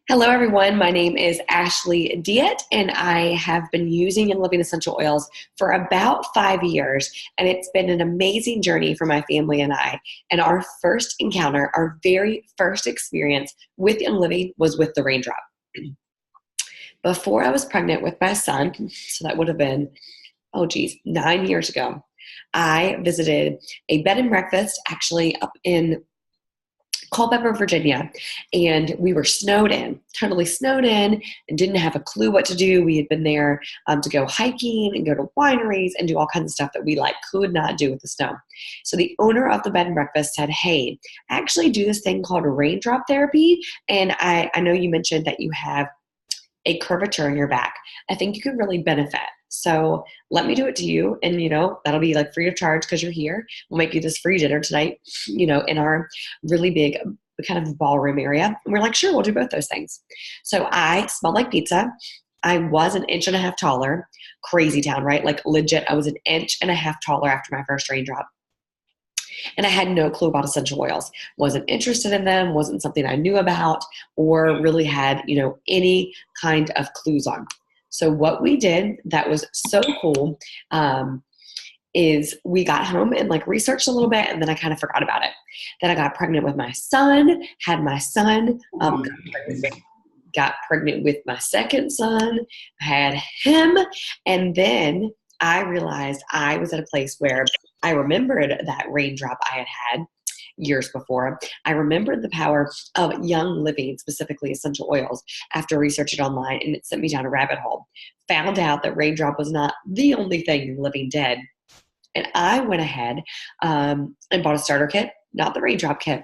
Hello, everyone. My name is Ashley Diet, and I have been using Young Living essential oils for about 5 years. And it's been an amazing journey for my family and I. And our first encounter, our very first experience with Young Living was with the Raindrop. Before I was pregnant with my son, so that would have been, 9 years ago, I visited a bed and breakfast actually up in Culpeper, Virginia, and we were snowed in, totally snowed in, and didn't have a clue what to do. We had been there to go hiking and go to wineries and do all kinds of stuff that we could not do with the snow. So the owner of the bed and breakfast said, "Hey, I actually do this thing called raindrop therapy, and I know you mentioned that you have a curvature in your back. I think you could really benefit. So let me do it to you. And, that'll be free of charge because you're here. We'll make you this free dinner tonight, in our really big kind of ballroom area." And we're like, "Sure, we'll do both those things." So I smelled like pizza. I was an inch and a half taller. Crazy town, right? Legit, I was an inch and a half taller after my first raindrop. And I had no clue about essential oils. Wasn't interested in them, wasn't something I knew about or really had, any kind of clues on. So what we did that was so cool is we got home and researched a little bit, and then I kind of forgot about it. Then I got pregnant with my son, had my son, got pregnant with my second son, had him, and then I realized I was at a place where I remembered that raindrop I had had years before. I remembered the power of Young Living, specifically essential oils, after researching it online, and it sent me down a rabbit hole. Found out that raindrop was not the only thing Young Living did. And I went ahead and bought a starter kit, not the raindrop kit,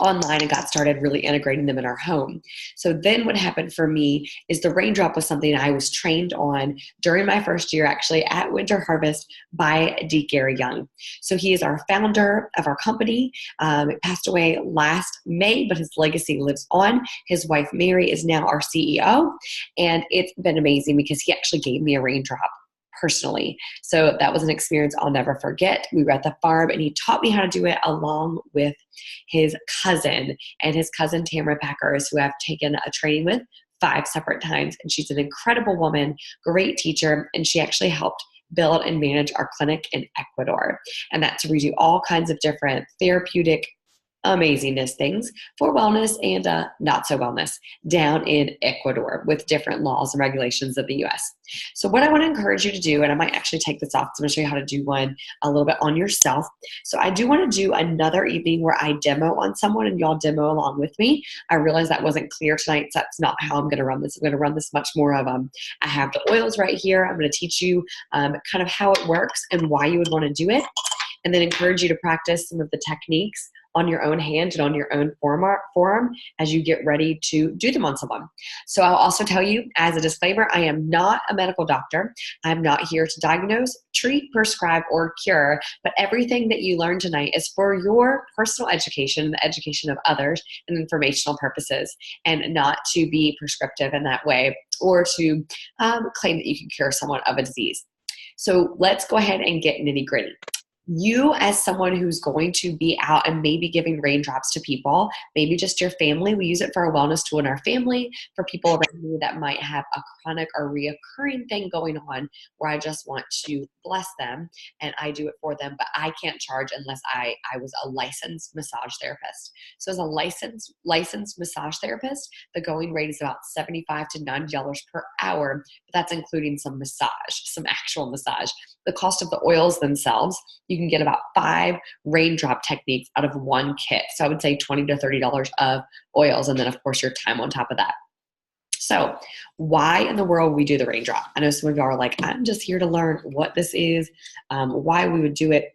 online, and got started really integrating them in our home. So then what happened for me is the raindrop was something I was trained on during my first year actually at Winter Harvest by D. Gary Young. So he is our founder of our company. It passed away last May, but his legacy lives on. His wife Mary is now our CEO, and it's been amazing because he actually gave me a raindrop personally. So that was an experience I'll never forget. We were at the farm and he taught me how to do it along with his cousin Tamara Packers, who I've taken a training with 5 separate times. And she's an incredible woman, great teacher. And she actually helped build and manage our clinic in Ecuador. And that's where we do all kinds of different therapeutic amazingness things for wellness and not so wellness down in Ecuador with different laws and regulations of the US. So what I want to encourage you to do, and I might actually take this off, so I'm going to show you how to do one a little bit on yourself. So I do want to do another evening where I demo on someone and y'all demo along with me. I realized that wasn't clear tonight, so that's not how I'm going to run this. I'm going to run this much more of I have the oils right here. I'm going to teach you kind of how it works and why you would want to do it, and then encourage you to practice some of the techniques on your own hand and on your own forearm as you get ready to do them on someone. So I'll also tell you, as a disclaimer, I am not a medical doctor. I'm not here to diagnose, treat, prescribe, or cure, but everything that you learn tonight is for your personal education, the education of others, and informational purposes, and not to be prescriptive in that way or to claim that you can cure someone of a disease. So let's go ahead and get nitty gritty. You, as someone who's going to be out and maybe giving raindrops to people, maybe just your family, we use it for a wellness tool in our family, for people around me that might have a chronic or reoccurring thing going on where I just want to bless them and I do it for them, but I can't charge unless I was a licensed massage therapist. So as a licensed massage therapist, the going rate is about $75 to $90 per hour, but that's including some actual massage. The cost of the oils themselves, you can get about 5 raindrop techniques out of one kit. So I would say $20 to $30 of oils, and then of course your time on top of that. So why in the world we do the raindrop? I know some of y'all are like, I'm just here to learn what this is, why we would do it.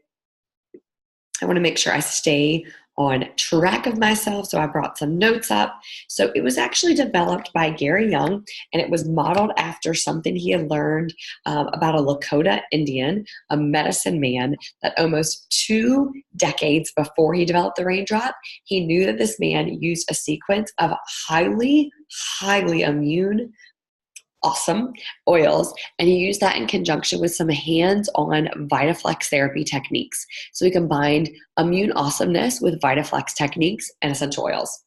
I want to make sure I stay on track of myself, so I brought some notes up. So it was actually developed by Gary Young, and it was modeled after something he had learned about a Lakota Indian, a medicine man, that almost 2 decades before he developed the raindrop, he knew that this man used a sequence of highly, highly immune awesome oils, and he used that in conjunction with some hands-on VitaFlex therapy techniques. So he combined immune awesomeness with VitaFlex techniques and essential oils.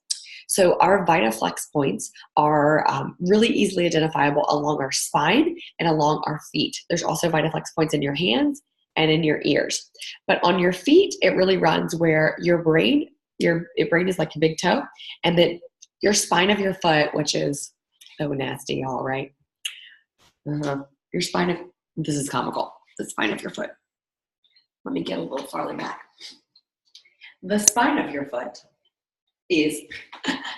So our VitaFlex points are really easily identifiable along our spine and along our feet. There's also VitaFlex points in your hands and in your ears. But on your feet, it really runs where your brain is like a big toe, and then your spine of your foot, which is so nasty, y'all, right? Your spine of, this is comical, the spine of your foot. Let me get a little farther back. The spine of your foot is,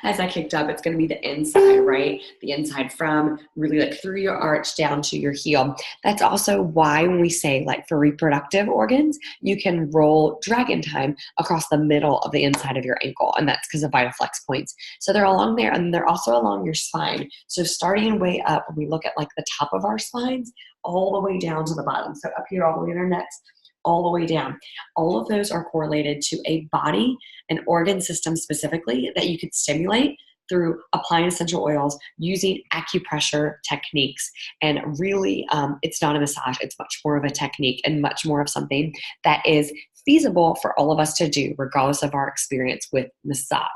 as I kicked up, it's going to be the inside, right? The inside from really like through your arch down to your heel. That's also why when we say like for reproductive organs, you can roll dragon time across the middle of the inside of your ankle. And that's because of VitaFlex points. So they're along there, and they're also along your spine. So starting way up, when we look at like the top of our spines, all the way down to the bottom. So up here, all the way in our necks, all the way down. All of those are correlated to a body, an organ system specifically, that you could stimulate through applying essential oils, using acupressure techniques. And really, it's not a massage. It's much more of a technique and much more of something that is feasible for all of us to do, regardless of our experience with massage.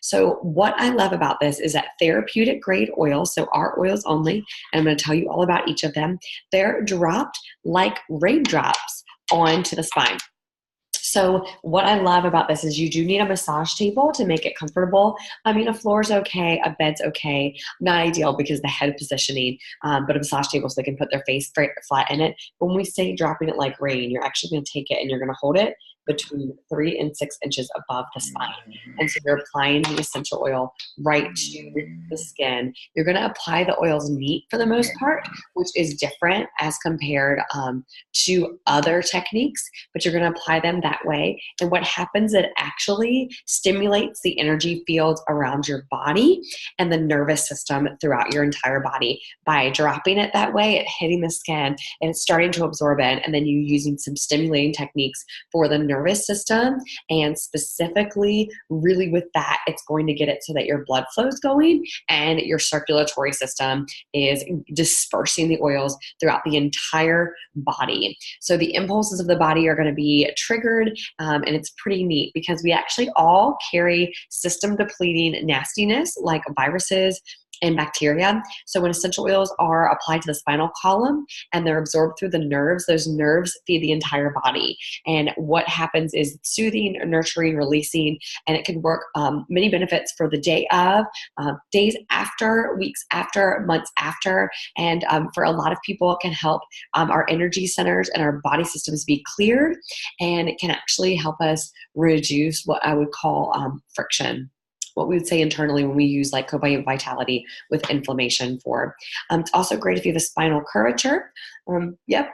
So what I love about this is that therapeutic grade oils, so our oils only, and I'm going to tell you all about each of them, they're dropped like raindrops onto the spine. So what I love about this is you do need a massage table to make it comfortable. I mean, a floor's okay, a bed's okay, not ideal because the head positioning, but a massage table so they can put their face flat in it. When we say dropping it like rain, you're actually going to take it and you're going to hold it between 3 and 6 inches above the spine. And so you're applying the essential oil right to the skin. You're going to apply the oils neat for the most part, which is different as compared to other techniques, but you're going to apply them that way. And what happens, it actually stimulates the energy fields around your body and the nervous system throughout your entire body. By dropping it that way, it hitting the skin and it's starting to absorb it, and then you using some stimulating techniques for the nervous system, and specifically really with that, it's going to get it so that your blood flow is going and your circulatory system is dispersing the oils throughout the entire body. So the impulses of the body are going to be triggered, and it's pretty neat because we actually all carry system depleting nastiness like viruses and bacteria. So when essential oils are applied to the spinal column and they're absorbed through the nerves, those nerves feed the entire body. And what happens is soothing, nurturing, releasing, and it can work many benefits for the day of, days after, weeks after, months after. And for a lot of people, it can help our energy centers and our body systems be cleared. And it can actually help us reduce what I would call friction, what we would say internally when we use like Cobium Vitality with inflammation for. It's also great if you have a spinal curvature. Yep.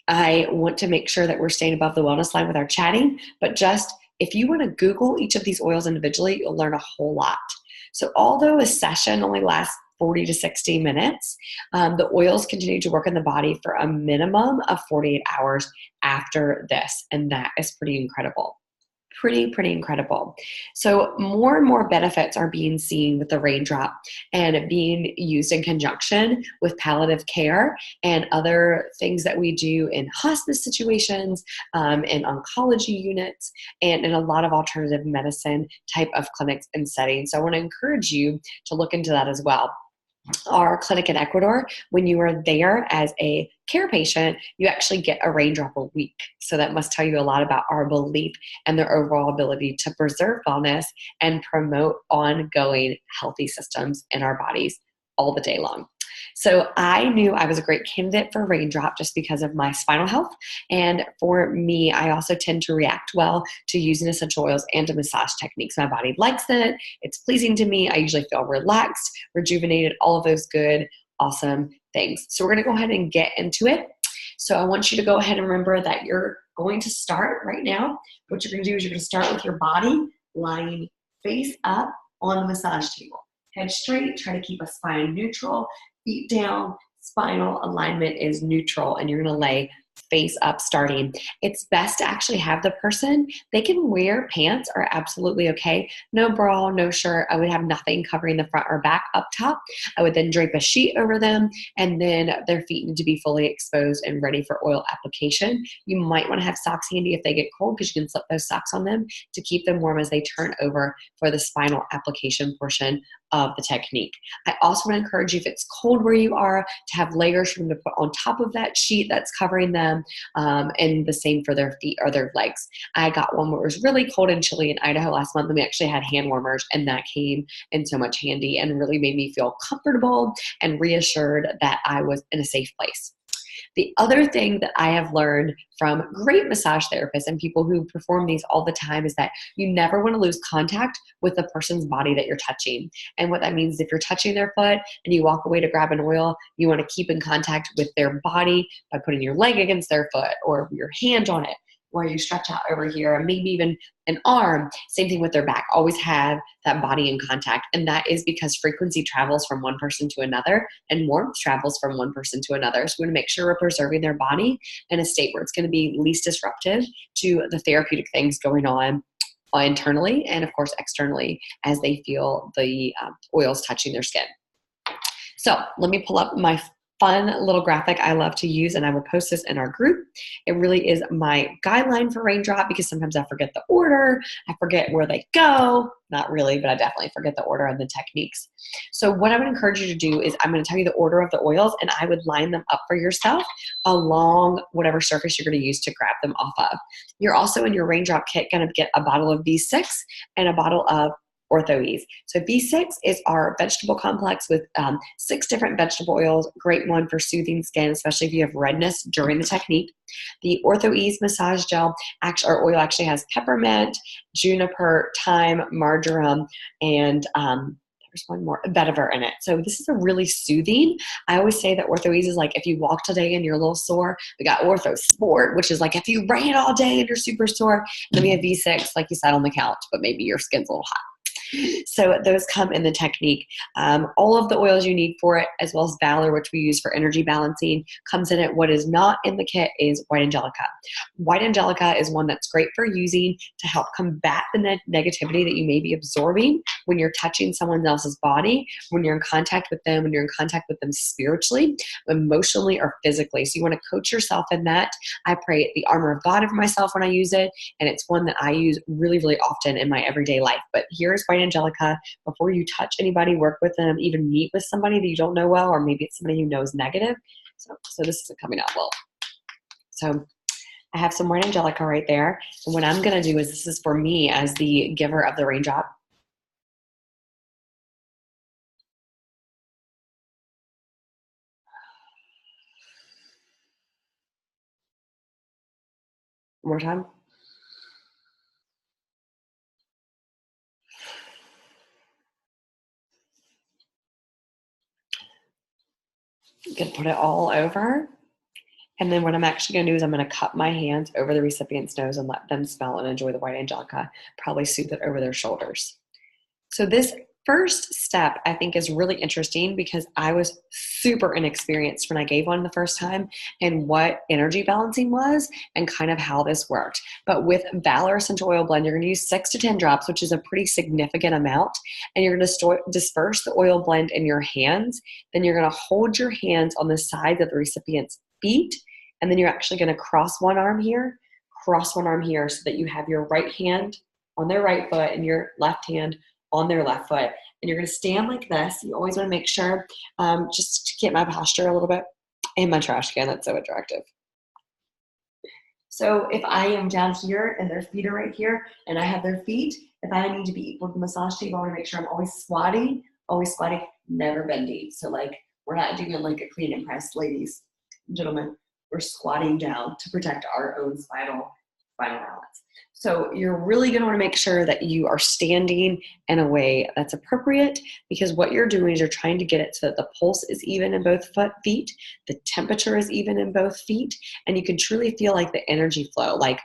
I want to make sure that we're staying above the wellness line with our chatting, but just if you want to Google each of these oils individually, you'll learn a whole lot. So although a session only lasts 40 to 60 minutes, the oils continue to work in the body for a minimum of 48 hours after this. And that is pretty incredible. Pretty incredible. So more and more benefits are being seen with the Raindrop and being used in conjunction with palliative care and other things that we do in hospice situations, in oncology units, and in a lot of alternative medicine type of clinics and settings. So I want to encourage you to look into that as well. Our clinic in Ecuador, when you are there as a care patient, you actually get a Raindrop a week. So that must tell you a lot about our belief and their overall ability to preserve wellness and promote ongoing healthy systems in our bodies all the day long. So I knew I was a great candidate for Raindrop just because of my spinal health. And for me, I also tend to react well to using essential oils and to massage techniques. My body likes it. It's pleasing to me. I usually feel relaxed, rejuvenated, all of those good, awesome things. So we're going to go ahead and get into it. So I want you to go ahead and remember that you're going to start right now. What you're going to do is you're going to start with your body lying face up on the massage table. Head straight, try to keep a spine neutral, feet down, spinal alignment is neutral, and you're going to lay face up starting, it's best to actually have the person, they can wear pants are absolutely okay. No bra, no shirt. I would have nothing covering the front or back up top. I would then drape a sheet over them, and then their feet need to be fully exposed and ready for oil application. You might want to have socks handy if they get cold, because you can slip those socks on them to keep them warm as they turn over for the spinal application portion of the technique. I also want to encourage you, if it's cold where you are, to have layers for them to put on top of that sheet that's covering them, and the same for their feet or their legs. I got one where it was really cold and chilly in Idaho last month, and we actually had hand warmers, and that came in so much handy and really made me feel comfortable and reassured that I was in a safe place. The other thing that I have learned from great massage therapists and people who perform these all the time is that you never want to lose contact with the person's body that you're touching. And what that means is if you're touching their foot and you walk away to grab an oil, you want to keep in contact with their body by putting your leg against their foot or your hand on it, where you stretch out over here, and maybe even an arm. Same thing with their back. Always have that body in contact. And that is because frequency travels from one person to another, and warmth travels from one person to another. So we want to make sure we're preserving their body in a state where it's going to be least disruptive to the therapeutic things going on internally and, of course, externally as they feel the oils touching their skin. So let me pull up my fun little graphic I love to use, and I will post this in our group. It really is my guideline for Raindrop, because sometimes I forget the order, I forget where they go. Not really, but I definitely forget the order and the techniques. So what I would encourage you to do is I'm going to tell you the order of the oils, and I would line them up for yourself along whatever surface you're going to use to grab them off of. You're also in your Raindrop kit going to get a bottle of V6 and a bottle of OrthoEase. So V6 is our vegetable complex with 6 different vegetable oils. Great one for soothing skin, especially if you have redness during the technique. The OrthoEase massage gel or oil actually has peppermint, juniper, thyme, marjoram, and there's one more, vetiver in it. So this is a really soothing. I always say that OrthoEase is like if you walk today and you're a little sore. We got Ortho Sport, which is like if you ran all day and you're super sore. And then we have V6, like you sat on the couch, but maybe your skin's a little hot. So those come in the technique. All of the oils you need for it, as well as Valor, which we use for energy balancing, comes in it. What is not in the kit is White Angelica. White Angelica is one that's great for using to help combat the negativity that you may be absorbing when you're touching someone else's body, when you're in contact with them, when you're in contact with them spiritually, emotionally, or physically. So you want to coach yourself in that. I pray the armor of God over myself when I use it, and it's one that I use really, really often in my everyday life. But here's White Angelica. Before you touch anybody, work with them, even meet with somebody that you don't know well, or maybe it's somebody who knows negative. So this isn't coming out well. So I have some White Angelica right there. And what I'm going to do is, this is for me as the giver of the Raindrop. One more time. I'm going to put it all over. And then what I'm actually going to do is I'm going to cup my hands over the recipient's nose and let them smell and enjoy the White Angelica, probably soothe it over their shoulders. So this first step I think is really interesting, because I was super inexperienced when I gave one the first time and what energy balancing was and kind of how this worked. But with Valor Essential Oil Blend, you're going to use 6 to 10 drops, which is a pretty significant amount. And you're going to disperse the oil blend in your hands. Then you're going to hold your hands on the sides of the recipient's feet. And then you're actually going to cross one arm here, cross one arm here, so that you have your right hand on their right foot and your left hand on their left foot. And you're going to stand like this. You always want to make sure, just to get my posture a little bit, and my trash can, that's so attractive. So if I am down here and their feet are right here and I have their feet, if I need to be equal to the massage table, I want to make sure I'm always squatting, never bending. So like we're not doing like a clean and press, ladies and gentlemen. We're squatting down to protect our own spinal balance. So you're really going to want to make sure that you are standing in a way that's appropriate, because what you're doing is you're trying to get it so that the pulse is even in both feet, the temperature is even in both feet, and you can truly feel like the energy flow. Like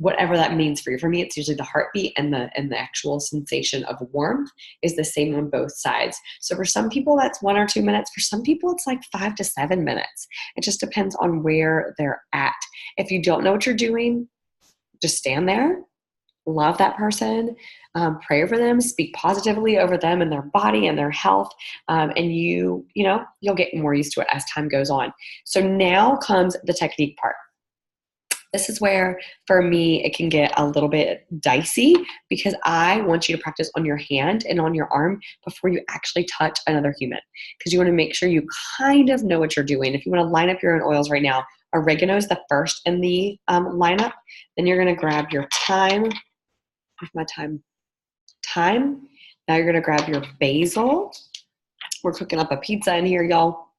whatever that means for you. For me, it's usually the heartbeat and the actual sensation of warmth is the same on both sides. So for some people, that's 1 or 2 minutes. For some people, it's like 5 to 7 minutes. It just depends on where they're at. If you don't know what you're doing, just stand there, love that person, pray over them, speak positively over them and their body and their health, and you'll get more used to it as time goes on. So now comes the technique part. This is where, for me, it can get a little bit dicey because I want you to practice on your hand and on your arm before you actually touch another human, because you want to make sure you kind of know what you're doing. If you want to line up your own oils right now, oregano is the first in the lineup. Then you're going to grab your thyme. Where's my thyme? Thyme. Now you're going to grab your basil. We're cooking up a pizza in here, y'all.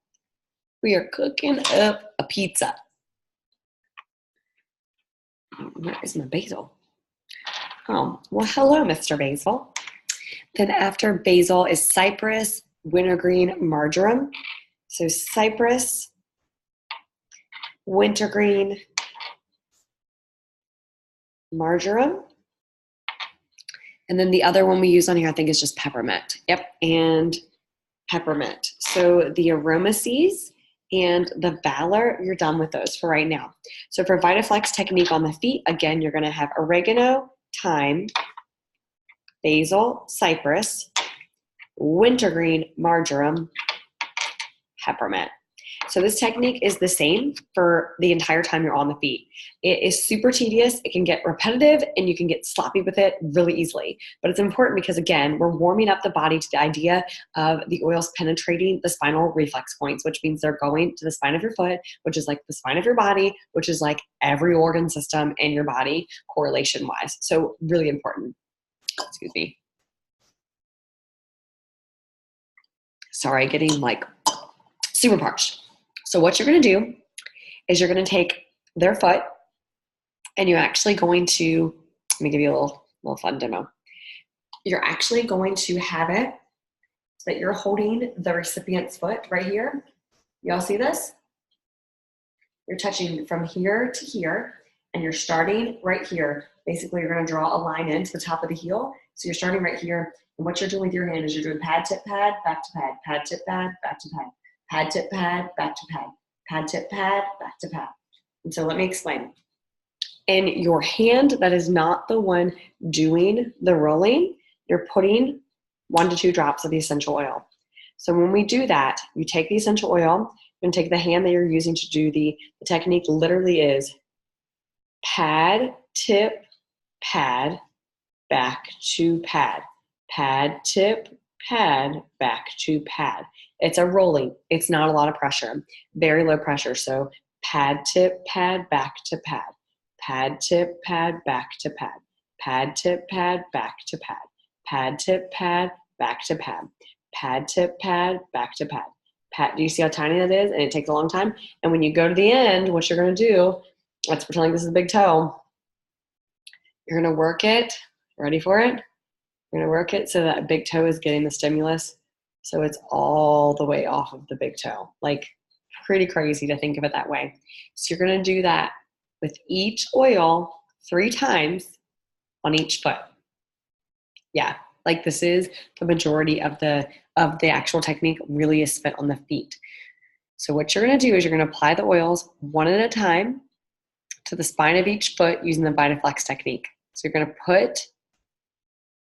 We are cooking up a pizza. Where is my basil? Oh, well, hello, Mr. Basil. Then after basil is cypress, wintergreen, marjoram. So cypress, wintergreen, marjoram. And then the other one we use on here, I think, is just peppermint. Yep, and peppermint. So the aromases and the Valor, you're done with those for right now. So for VitaFlex technique on the feet, again, you're going to have oregano, thyme, basil, cypress, wintergreen, marjoram, peppermint. So this technique is the same for the entire time you're on the feet. It is super tedious. It can get repetitive and you can get sloppy with it really easily. But it's important because, again, we're warming up the body to the idea of the oils penetrating the spinal reflex points, which means they're going to the spine of your foot, which is like the spine of your body, which is like every organ system in your body correlation-wise. So really important. Excuse me. Sorry, getting like super parched. So what you're going to do is you're going to take their foot and you're actually going to, let me give you a little fun demo. You're actually going to have it so that you're holding the recipient's foot right here. Y'all see this? You're touching from here to here and you're starting right here. Basically, you're going to draw a line into the top of the heel. So you're starting right here. And what you're doing with your hand is you're doing pad, tip, pad, back to pad, pad, tip, pad, back to pad. Pad, tip, pad, back to pad. Pad, tip, pad, back to pad. And so let me explain. In your hand that is not the one doing the rolling, you're putting 1 to 2 drops of the essential oil. So when we do that, you take the essential oil and take the hand that you're using to do the technique literally is pad, tip, pad, back to pad. Pad, tip, pad, back to pad. It's a rolling. It's not a lot of pressure. Very low pressure. So pad, tip, pad, back to pad. Pad, tip, pad, back to pad. Pad, tip, pad, back to pad. Pad, tip, pad, back to pad. Pad, tip, pad, back to pad. Pad. Do you see how tiny that is? And it takes a long time. And when you go to the end, what you're going to do, let's pretend like this is a big toe. You're going to work it. Ready for it? You're going to work it so that big toe is getting the stimulus. So it's all the way off of the big toe. Like, pretty crazy to think of it that way. So you're going to do that with each oil 3 times on each foot. Yeah, like this is the majority of the actual technique really is spent on the feet. So what you're going to do is you're going to apply the oils 1 at a time to the spine of each foot using the VitaFlex technique. So you're going to put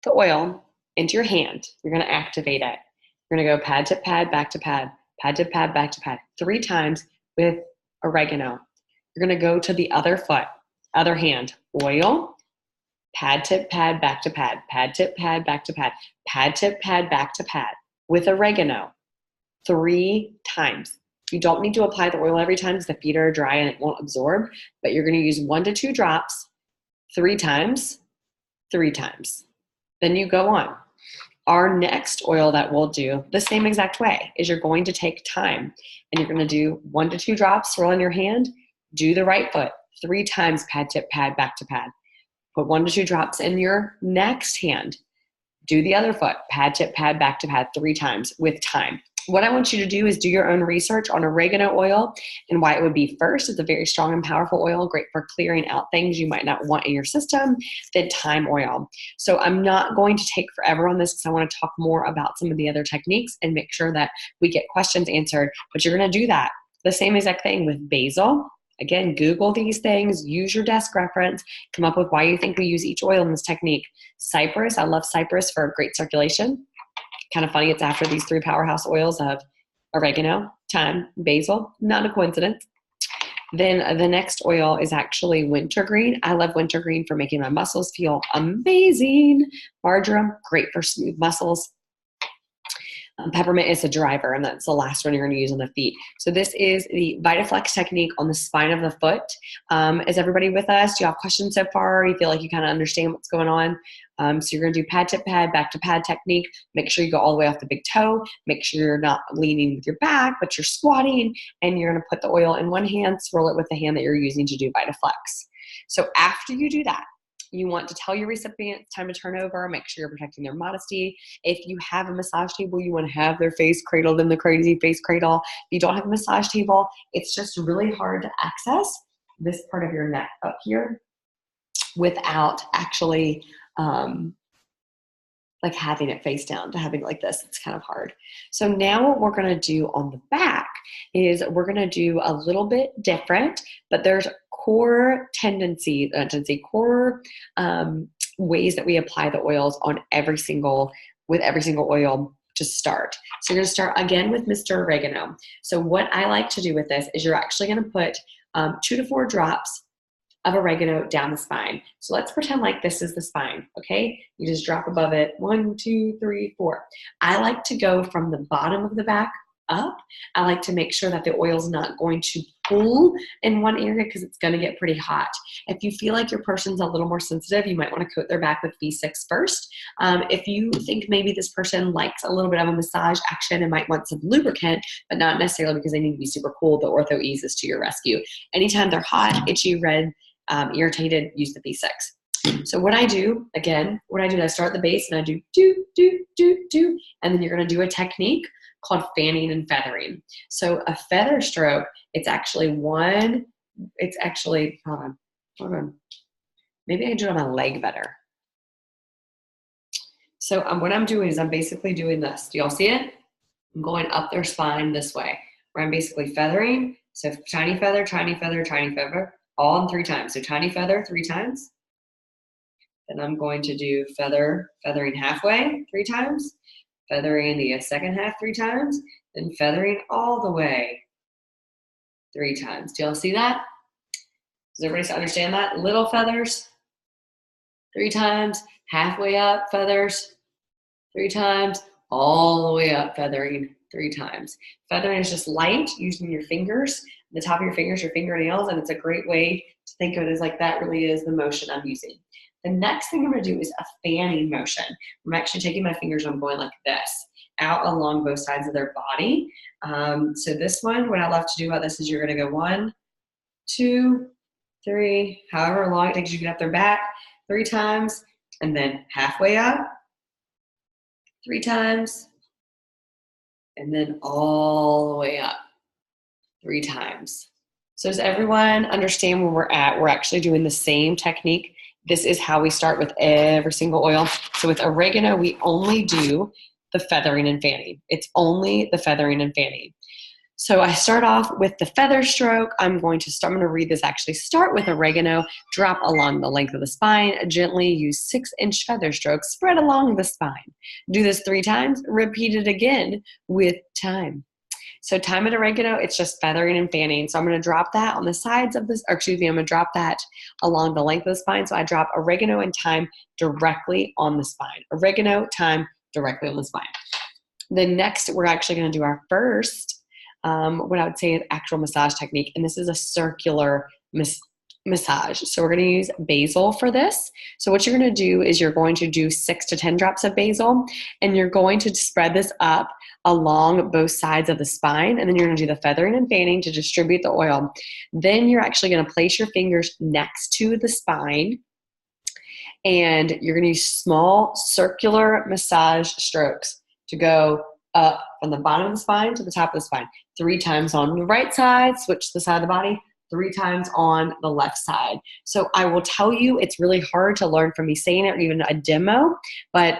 the oil into your hand. You're going to activate it. You're going to go pad, tip, pad, back to pad. Pad, tip, pad, back to pad. 3 times with oregano. You're going to go to the other foot, other hand. Oil, pad, tip, pad, back to pad. Pad, tip, pad, back to pad. Pad, tip, pad, back to pad. With oregano. 3 times. You don't need to apply the oil every time because the feet are dry and it won't absorb, but you're going to use 1 to 2 drops 3 times, 3 times. Then you go on. Our next oil that we'll do the same exact way is you're going to take time and you're going to do 1 to 2 drops, roll in your hand, do the right foot 3 times, pad, tip, pad, back to pad. Put 1 to 2 drops in your next hand. Do the other foot, pad, tip, pad, back to pad 3 times with time. What I want you to do is do your own research on oregano oil and why it would be first. It's a very strong and powerful oil, great for clearing out things you might not want in your system. Then thyme oil. So I'm not going to take forever on this because I want to talk more about some of the other techniques and make sure that we get questions answered. But you're going to do that. The same exact thing with basil. Again, Google these things, use your desk reference, come up with why you think we use each oil in this technique. Cypress, I love cypress for great circulation. Kind of funny, it's after these three powerhouse oils of oregano, thyme, basil. Not a coincidence. Then the next oil is actually wintergreen. I love wintergreen for making my muscles feel amazing. Marjoram, great for smooth muscles. Peppermint is a driver, and that's the last one you're going to use on the feet. So this is the VitaFlex technique on the spine of the foot. Is everybody with us? Do you have questions so far? You feel like you kind of understand what's going on? So you're going to do pad to pad, back to pad technique. Make sure you go all the way off the big toe. Make sure you're not leaning with your back, but you're squatting, and you're going to put the oil in one hand, swirl it with the hand that you're using to do VitaFlex. So after you do that, you want to tell your recipient it's time to turn over. Make sure you're protecting their modesty. If you have a massage table, you want to have their face cradled in the crazy face cradle. If you don't have a massage table, it's just really hard to access this part of your neck up here without actually like having it face down. To having it like this, it's kind of hard. So now what we're going to do on the back is we're going to do a little bit different, but there's core core ways that we apply the oils on with every single oil to start. So you're going to start again with Mr. Oregano. So what I like to do with this is you're actually going to put 2 to 4 drops of oregano down the spine. So let's pretend like this is the spine, okay? You just drop above it, 1, 2, 3, 4. I like to go from the bottom of the back up. I like to make sure that the oil's not going to pool in one area because it's going to get pretty hot. If you feel like your person's a little more sensitive, you might want to coat their back with V6 first. If you think maybe this person likes a little bit of a massage action and might want some lubricant, but not necessarily because they need to be super cool, the Ortho Ease is to your rescue. Anytime they're hot, itchy, red, irritated, use the V6. So what I do is I start at the base and I do do, do, do, do, and then you're going to do a technique called fanning and feathering. So a feather stroke, hold on. Maybe I can do it on my leg better. So what I'm doing is I'm basically doing this. Do y'all see it? I'm going up their spine this way, where I'm basically feathering. So tiny feather, tiny feather, tiny feather, all in 3 times. So tiny feather 3 times. Then I'm going to do feathering halfway 3 times. Feathering the second half 3 times, then feathering all the way 3 times. Do y'all see that? Does everybody understand that? Little feathers 3 times, halfway up feathers 3 times, all the way up feathering 3 times. Feathering is just light, using your fingers, the top of your fingers, your fingernails, and it's a great way to think of it as like that really is the motion I'm using. The next thing I'm going to do is a fanning motion. I'm actually taking my fingers and I'm going like this, out along both sides of their body. So this one, what I love to do about this is you're going to go 1, 2, 3, however long it takes you to get up their back, 3 times, and then halfway up, 3 times, and then all the way up 3 times. So does everyone understand where we're at? We're actually doing the same technique. This is how we start with every single oil. So with oregano, we only do the feathering and fanning. It's only the feathering and fanning. So I start off with the feather stroke. I'm going to read this actually. Start with oregano, drop along the length of the spine, gently use 6-inch feather strokes, spread along the spine. Do this 3 times, repeat it again with thyme. So thyme and oregano, it's just feathering and fanning. So I'm going to drop that on the sides of this, I'm going to drop that along the length of the spine. So I drop oregano and thyme directly on the spine. Oregano, thyme, directly on the spine. Then next, we're actually going to do our first, what I would say is actual massage technique. And this is a circular massage. So we're going to use basil for this. So what you're going to do is you're going to do 6 to 10 drops of basil, and you're going to spread this up along both sides of the spine, and then you're going to do the feathering and fanning to distribute the oil. Then you're actually going to place your fingers next to the spine, and you're going to use small circular massage strokes to go up from the bottom of the spine to the top of the spine. 3 times on the right side, switch to the side of the body, 3 times on the left side. So I will tell you, it's really hard to learn from me saying it or even a demo, but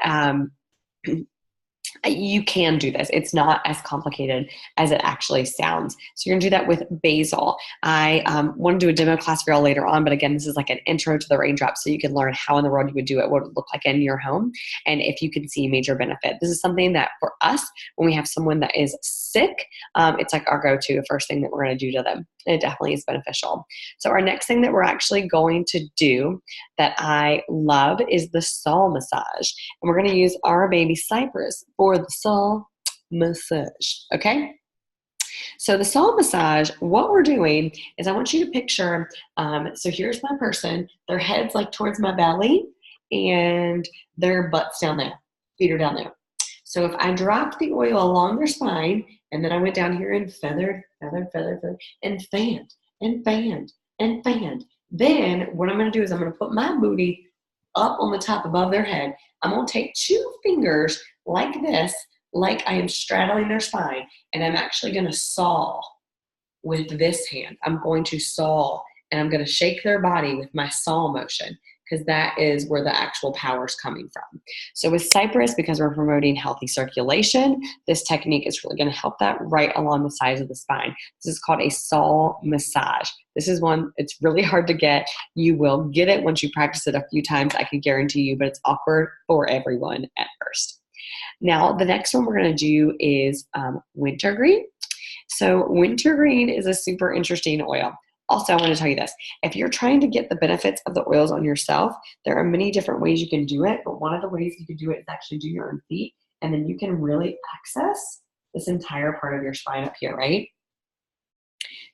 you can do this. It's not as complicated as it actually sounds. So you're gonna do that with Basil. I want to do a demo class for y'all later on, but again, this is like an intro to the Raindrop, so you can learn how in the world you would do it, what it would look like in your home, and if you can see major benefit. This is something that for us, when we have someone that is sick, it's like our go-to, the first thing that we're gonna do to them. It definitely is beneficial. So our next thing that we're actually going to do that I love is the Soul Massage. And we're going to use our baby Cypress for the Soul Massage, okay? So the Soul Massage, what we're doing is I want you to picture, so here's my person, their head's like towards my belly and their butt's down there, feet are down there. So if I dropped the oil along their spine and then I went down here and feathered, and fanned, and fanned, and fanned, then what I'm going to do is I'm going to put my booty up on the top above their head. I'm going to take 2 fingers like this, like I am straddling their spine, and I'm actually going to saw with this hand. I'm going to saw, and I'm going to shake their body with my saw motion, because that is where the actual power is coming from. So with Cypress, because we're promoting healthy circulation, this technique is really going to help that right along the sides of the spine. This is called a saw massage. This is one, it's really hard to get. You will get it once you practice it a few times, I can guarantee you, but it's awkward for everyone at first. Now, the next one we're going to do is Wintergreen. So Wintergreen is a super interesting oil. Also, I want to tell you this. If you're trying to get the benefits of the oils on yourself, there are many different ways you can do it, but one of the ways you can do it is actually do your own feet, and then you can really access this entire part of your spine up here, right?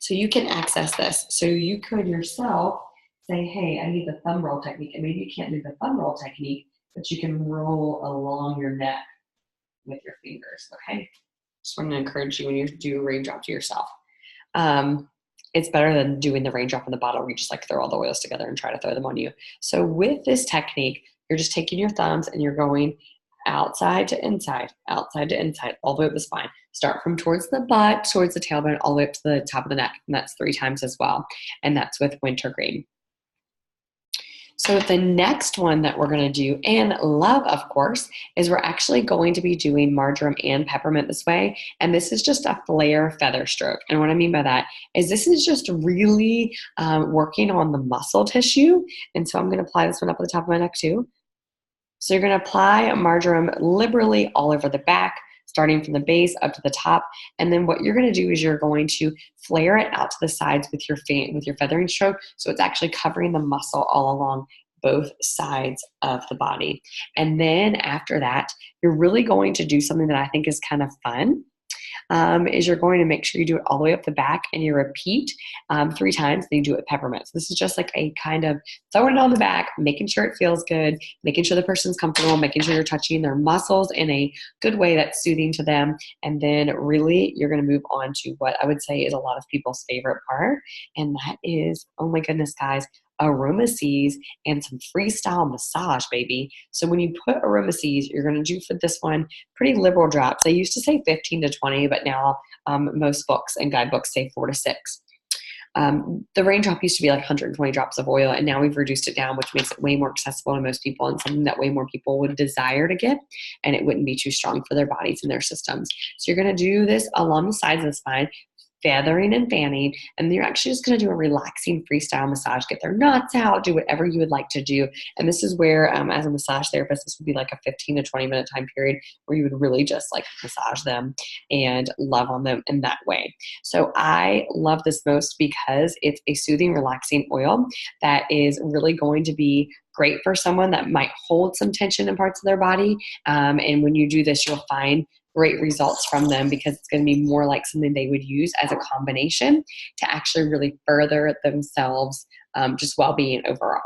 So you can access this. So you could yourself say, hey, I need the thumb roll technique, and maybe you can't do the thumb roll technique, but you can roll along your neck with your fingers, okay? Just want to encourage you when you do a Raindrop to yourself. It's better than doing the Raindrop in the bottle where you just like throw all the oils together and try to throw them on you. So with this technique, you're just taking your thumbs and you're going outside to inside, all the way up the spine. Start from towards the butt, towards the tailbone, all the way up to the top of the neck. And that's 3 times as well. And that's with Wintergreen. So the next one that we're going to do, and love, of course, is we're actually going to be doing marjoram and peppermint this way. And this is just a flare feather stroke. And what I mean by that is this is just really working on the muscle tissue. And so I'm going to apply this one up at the top of my neck too. So you're going to apply marjoram liberally all over the back, starting from the base up to the top. And then what you're going to do is you're going to flare it out to the sides with your feathering stroke. So it's actually covering the muscle all along both sides of the body. And then after that, you're really going to do something that I think is kind of fun. Is you're going to make sure you do it all the way up the back and you repeat 3 times, then you do it with peppermint. So this is just like a kind of throwing it on the back, making sure it feels good, making sure the person's comfortable, making sure you're touching their muscles in a good way that's soothing to them. And then really you're going to move on to what I would say is a lot of people's favorite part. And that is, oh my goodness, guys, aromases and some freestyle massage, baby. So when you put aromases, you're going to do for this one pretty liberal drops. They used to say 15 to 20, but now most books and guidebooks say 4 to 6. The Raindrop used to be like 120 drops of oil, and now we've reduced it down, which makes it way more accessible to most people and something that way more people would desire to get, and it wouldn't be too strong for their bodies and their systems. So you're going to do this along the sides of the spine, feathering and fanning, and you're actually just going to do a relaxing freestyle massage. Get their knots out, do whatever you would like to do. And this is where, as a massage therapist, this would be like a 15 to 20 minute time period where you would really just like massage them and love on them in that way. So I love this most because it's a soothing, relaxing oil that is really going to be great for someone that might hold some tension in parts of their body. And when you do this, you'll find great results from them because it's going to be more like something they would use as a combination to actually really further themselves just well-being overall.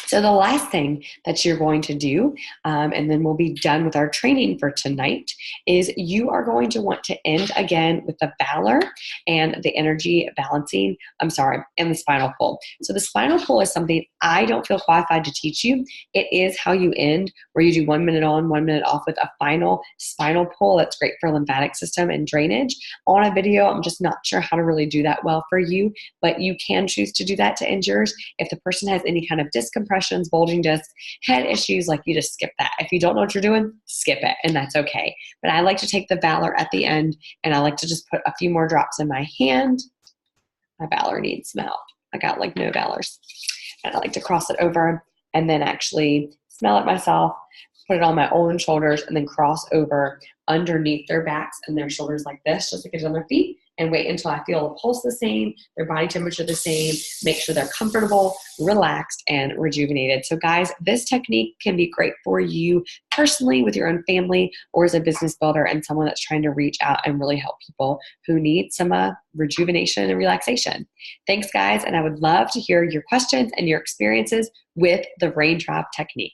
So the last thing that you're going to do, and then we'll be done with our training for tonight, is you are going to want to end again with the Valor and the energy balancing, and the Spinal Pole. So the Spinal Pole is something I don't feel qualified to teach you. It is how you end, where you do 1 minute on, 1 minute off with a final spinal pole. That's great for lymphatic system and drainage. On a video, I'm just not sure how to really do that well for you, but you can choose to do that to end yours. If the person has any kind of discompressions, bulging discs, head issues, like, you just skip that. If you don't know what you're doing, skip it, and that's okay. But I like to take the Valor at the end, and I like to just put a few more drops in my hand. My Valor needs some help. I got like no Valors. And I like to cross it over and then actually smell it myself, put it on my own shoulders, and then cross over underneath their backs and their shoulders like this, just like it is on their feet, and wait until I feel the pulse the same, their body temperature the same, make sure they're comfortable, relaxed, and rejuvenated. So guys, this technique can be great for you personally with your own family, or as a business builder and someone that's trying to reach out and really help people who need some rejuvenation and relaxation. Thanks guys, and I would love to hear your questions and your experiences with the Raindrop technique.